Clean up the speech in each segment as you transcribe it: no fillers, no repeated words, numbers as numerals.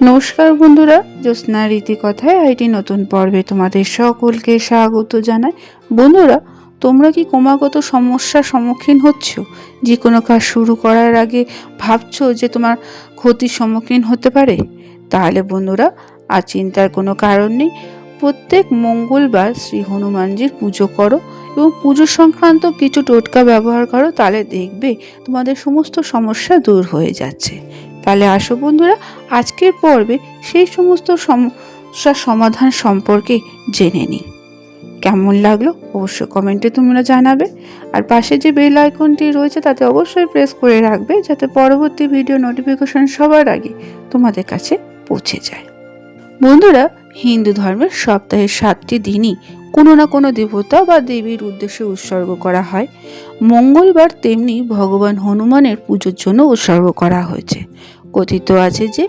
নমস্কার বন্ধুরা, জ্যোৎস্না রীতি কথায় আইটি নতুন পর্বে তোমাদের সকলকে স্বাগত জানাই। বন্ধুরা, তোমরা কি ক্রমাগত সমস্যার সম্মুখীন হচ্ছ? যে কোনো কাজ শুরু করার আগে ভাবছো যে তোমার ক্ষতির সম্মুখীন হতে পারে? তাহলে বন্ধুরা, আর চিন্তার কোনো কারণ নেই। প্রত্যেক মঙ্গলবার শ্রী হনুমানজির পুজো করো এবং পুজো সংক্রান্ত কিছু টোটকা ব্যবহার করো, তাহলে দেখবে তোমাদের সমস্ত সমস্যা দূর হয়ে যাচ্ছে। তাহলে আসো বন্ধুরা, আজকের পর্বে সেই সমস্ত সমস্যার সমাধান সম্পর্কে জেনে নিই। কেমন লাগলো অবশ্যই কমেন্টে তোমরা জানাবে, আর পাশে যে বেল আইকনটি রয়েছে তাতে অবশ্যই প্রেস করে রাখবে, যাতে পরবর্তী ভিডিও নোটিফিকেশন সবার আগে তোমাদের কাছে পৌঁছে যায়। বন্ধুরা, হিন্দু ধর্মের সপ্তাহের 7টি দিনই কোনো না কোনো দেবতা বা দেবীর উদ্দেশ্যে উৎসর্গ করা হয়। মঙ্গলবার তেমনি ভগবান হনুমানের পুজোর জন্য উৎসর্গ করা হয়েছে। কথিত আছে যে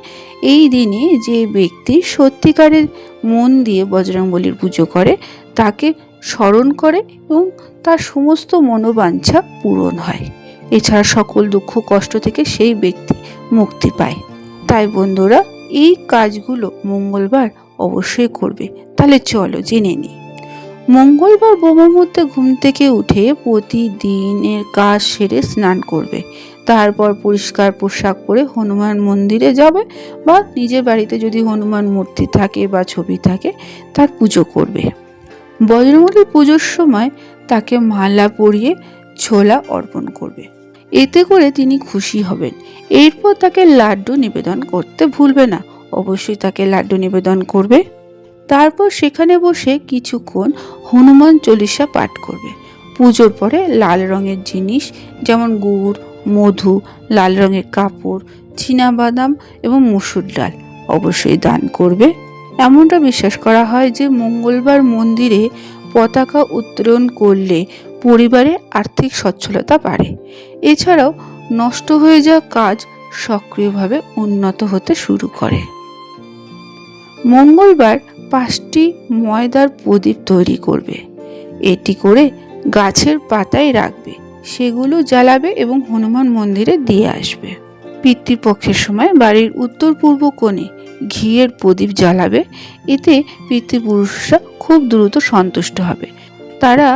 এই দিনে যে ব্যক্তি সত্যিকারের মন দিয়ে বজরংবলীর পুজো করে, তাকে স্মরণ করে এবং তার সমস্ত মনোবাঞ্ছা পূরণ হয়। এছাড়া সকল দুঃখ কষ্ট থেকে সেই ব্যক্তি মুক্তি পায়। তাই বন্ধুরা, এই কাজগুলো মঙ্গলবার অবশ্যই করবে। তাহলে চলো জেনে নিই। মঙ্গলবার বোমার মধ্যে ঘুম থেকে উঠে প্রতিদিনের কাজ সেরে স্নান করবে। তারপর পরিষ্কার পোশাক পরে হনুমান মন্দিরে যাবে, বা নিজের বাড়িতে যদি হনুমান মূর্তি থাকে বা ছবি থাকে তার পুজো করবে। বজরংবলীর পুজোর সময় তাকে মালা পরিয়ে ছোলা অর্পণ করবে, এতে করে তিনি খুশি হবেন। এরপর তাকে লাড্ডু নিবেদন করতে ভুলবে না, অবশ্যই তাকে লাড্ডু নিবেদন করবে। তারপর সেখানে বসে কিছুক্ষণ হনুমান চল্লিশা পাঠ করবে। পুজোর পরে লাল রঙের জিনিস যেমন গুড়, মধু, লাল রঙের কাপড়, চীনাবাদাম এবং মসুর ডাল অবশ্যই দান করবে। এমনটা বিশ্বাস করা হয় যে মঙ্গলবার মন্দিরে পতাকা উত্তোলন করলে পরিবারে আর্থিক সচ্ছলতা বাড়ে। এছাড়াও নষ্ট হয়ে যাওয়া কাজ সক্রিয়ভাবে উন্নত হতে শুরু করে। মঙ্গলবার 5টি ময়দার প্রদীপ তৈরি করবে। এটি করে গাছের পাতায় রাখবে, সেগুলো জ্বালাবে এবং হনুমান মন্দিরে দিয়ে আসবে। পিতৃপক্ষের সময় বাড়ির উত্তর পূর্ব কোণে ঘিয়ের প্রদীপ জ্বালাবে। এতে পিতৃপুরুষরা খুব দ্রুত সন্তুষ্ট হবে। তারা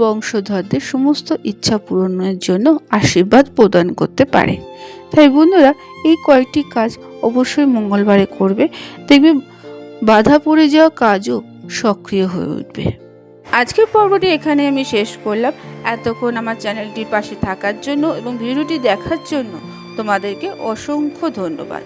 বংশধরদের সমস্ত ইচ্ছা পূরণের জন্য আশীর্বাদ প্রদান করতে পারে। তাই বন্ধুরা, এই কয়েকটি কাজ অবশ্যই মঙ্গলবারে করবে, দেখবে বাধা পড়ে যাওয়া কাজও সক্রিয় হয়ে উঠবে। আজকের পর্বটি এখানে আমি শেষ করলাম। এতক্ষণ আমার চ্যানেলটির পাশে থাকার জন্য এবং ভিডিওটি দেখার জন্য তোমাদেরকে অসংখ্য ধন্যবাদ।